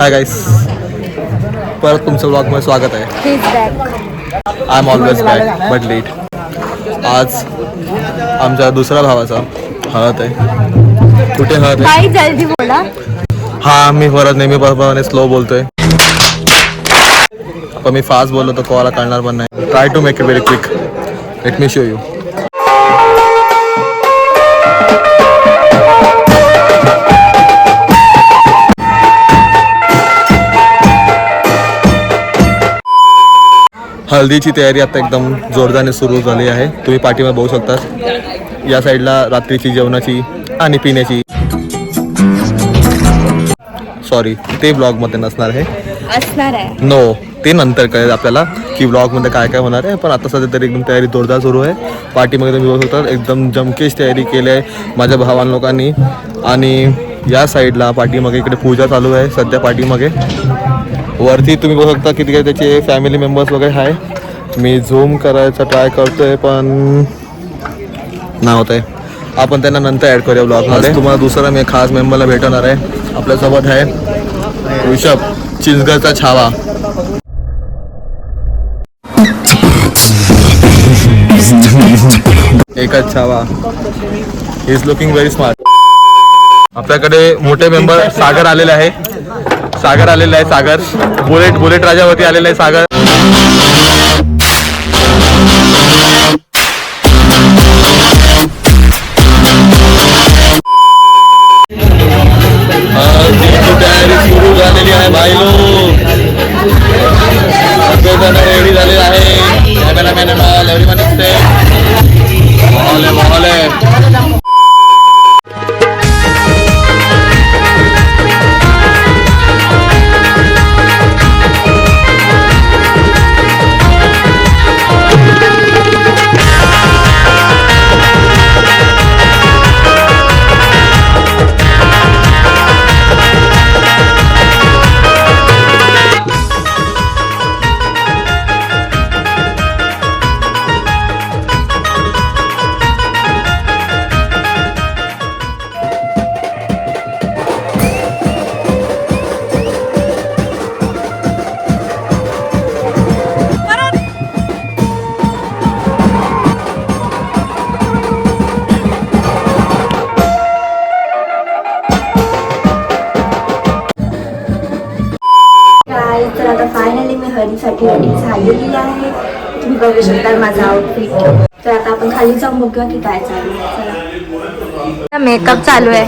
Hi guys, परत तुमचं ब्लॉगमध्ये स्वागत आहे. I am always back but let. आज आमच्या दुसऱ्या भावाचा हळद आहे. कुठे हळद आहे? जल्दी बोला. हा, मी परत नेहमी स्लो बोलतोय, पण मी फास्ट बोललो तर कोणाला कळणार पण नाही. Try to make it very quick. Let me show you. हळदीची तयारी आता एकदम जोरदाराने सुरू झाली आहे. तुम्ही पाठीमध्ये बघू शकता. या साईडला रात्रीची जेवणाची आणि पिण्याची, सॉरी ते ब्लॉगमध्ये नसणार आहे. नो, ते नंतर कळेल आपल्याला की ब्लॉगमध्ये काय काय होणार आहे. पण आता सध्या तरी एकदम तयारी जोरदार सुरू आहे. पाठीमध्ये तुम्ही बघू शकता एकदम जमकेश तयारी केली आहे माझ्या भावां लोकांनी. आणि या साईडला पाठीमागे इकडे पूजा चालू आहे सध्या. पाठीमागे वरती तुम्ही बघू शकता किती काय त्याचे फॅमिली मेंबर्स वगैरे आहे. मी झूम करायचा ट्राय करतोय पण नाही होत आहे. आपण त्यांना नंतर ॲड करूया ब्लॉगमध्ये. तुम्हाला दुसरा मी खास मेंबरला भेटवणार आहे. आपल्यासोबत आहे ऋषभ, चिंचगडचा छावा. एकच छावा. He is looking very smart. आपल्याकडे मोठे मेंबर सागर आलेले आहे. सागर बुलेट राजावरती आलेला आहे सागर. तयारी सुरू झालेली आहे भाई लोक. सगळेजण रेडी झालेले आहे. कॅमेरामॅन एव्हरीवन दिसते. माहोल आहे. तर आता फायनली मी हळदीसाठी रेडी झालेली आहे. तुम्ही बघू शकता माझा आउटफिट. तर आता आपण खाली जाऊन बघूया की काय चालू आहे. चला, मेकअप चालू आहे.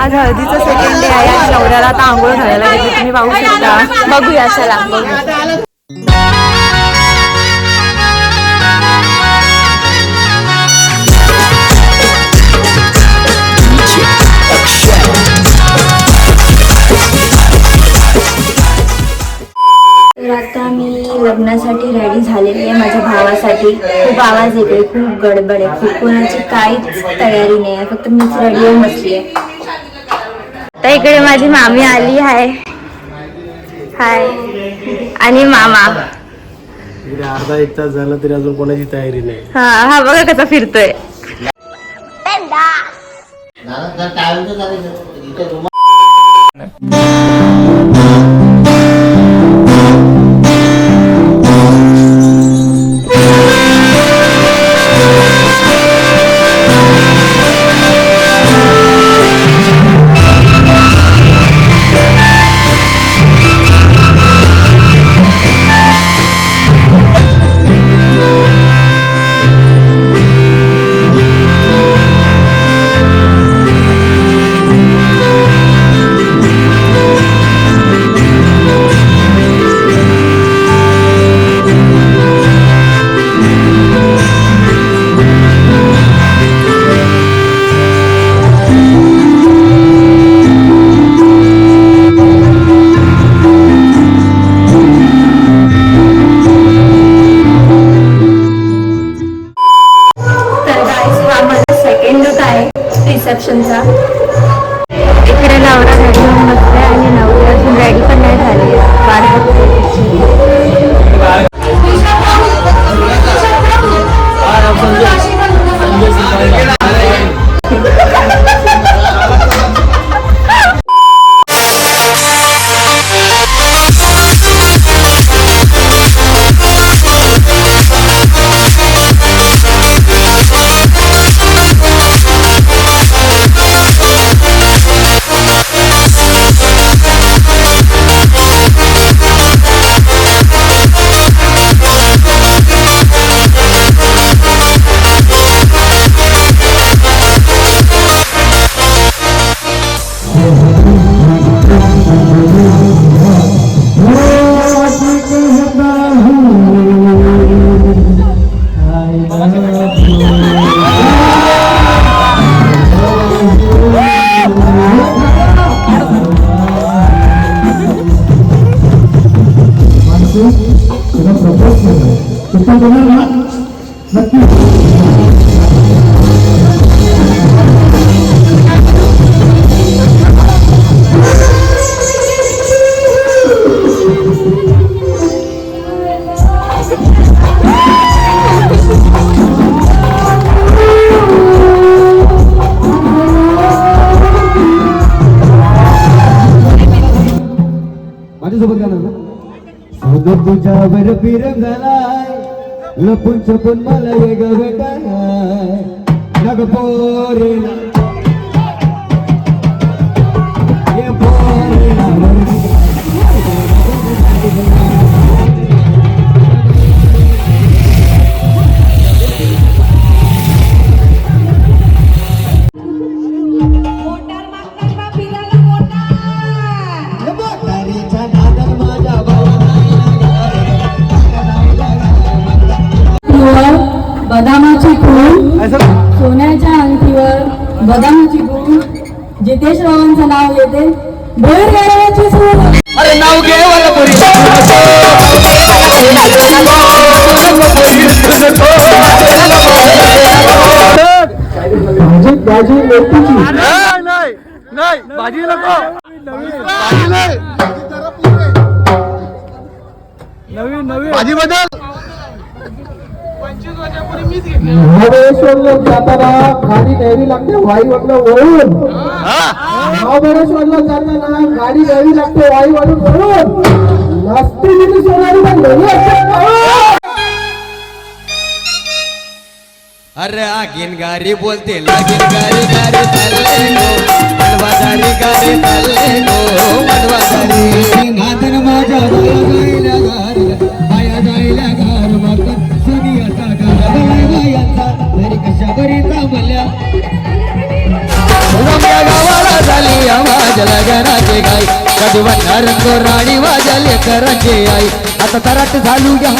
आज हळदीचं सेकंड डे आहे आणि नवऱ्याला आता आंघोळ घालायला घेतली, तुम्ही पाहू शकता. बघूया चला बघूया. तर आता मी लग्नासाठी रेडी झालेली आहे माझ्या भावासाठी. खूप आवाज येतोय, खूप गडबड आहे, खूप कोणाची काहीच तयारी नाही आहे, फक्त मीच रेडी होऊन बसली आहे. तर इकडे माझी मामी आली आहे. हाय. आणि मामा. अर्धा एक तास झाला तरी अजून कोणाची तयारी नाही. हा बघा कसा फिरतोय. रिसेप्शनचा. इकडे नवरा रेडी होऊन बसलाय आणि नवरी अजून रेडी पण नाही झाली. वाट तुझ्यावर प्रेम झालाय, लपून छपून मला वेग भेटाय नग पोरेला बदामाची फूल सोन्याच्या अंगठीवर बदामाची फूल जितेश रावांचं नाव येते. बैलगाड्याची सूर अरे नाव घे वाला पोरी भाजी मोठीची नाही भाजी नको भाजी बदल. महाबळेश्वरला जाताना गाडी न्यावी लागते वाईवरनं वळून. महाबळेश्वरला जाताना गाडी न्यावी लागते वाईवरून वळून. नास्ती सोनारी पण घरी असते. अरे आगीन गारी बोलते लागीन गारी गारी चालले गो मनवादारी गारी चालले गो मनवादारी नादन माझ्या बाया जायला गार मग सुनियाचा गावाला घरी कशा बरी थांबल्या गावाला झाली आई कधी म्हणणार तो राणी माझ्या लेकरांची आई आता तराट झालू घ्या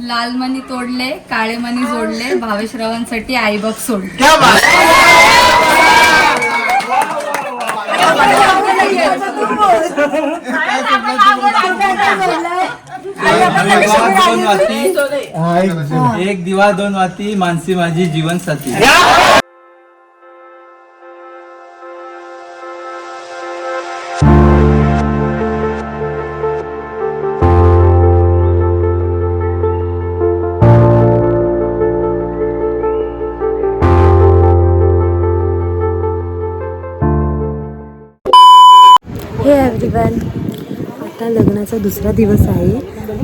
लाल मणी तोडले, काळे मणी जोडले, भावेशरावांसाठी आई बाप सोडले. एक दिवा दोन वाती मानसी माझी जीवन साथी. हे एव्हरीवन, आता लग्नाचा दुसरा दिवस आहे.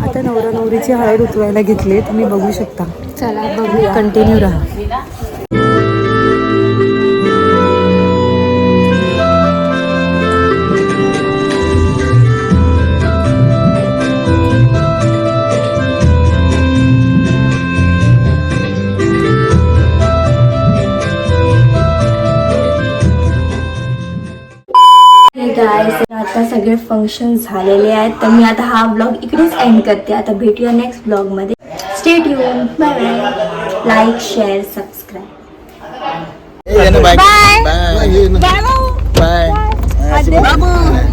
आता नवरा नवरीची हळद उतरवायला घेतली, तुम्ही बघू शकता. चला बघूया, कंटिन्यू राहा. गाइस, आता सगळे फंक्शन झालेले आहेत, तर मी आता हा ब्लॉग इकडेच एंड करते. आता भेटूया नेक्स्ट ब्लॉग मध्ये. Stay tune. Bye bye. Like, share, subscribe. Bye bye bye.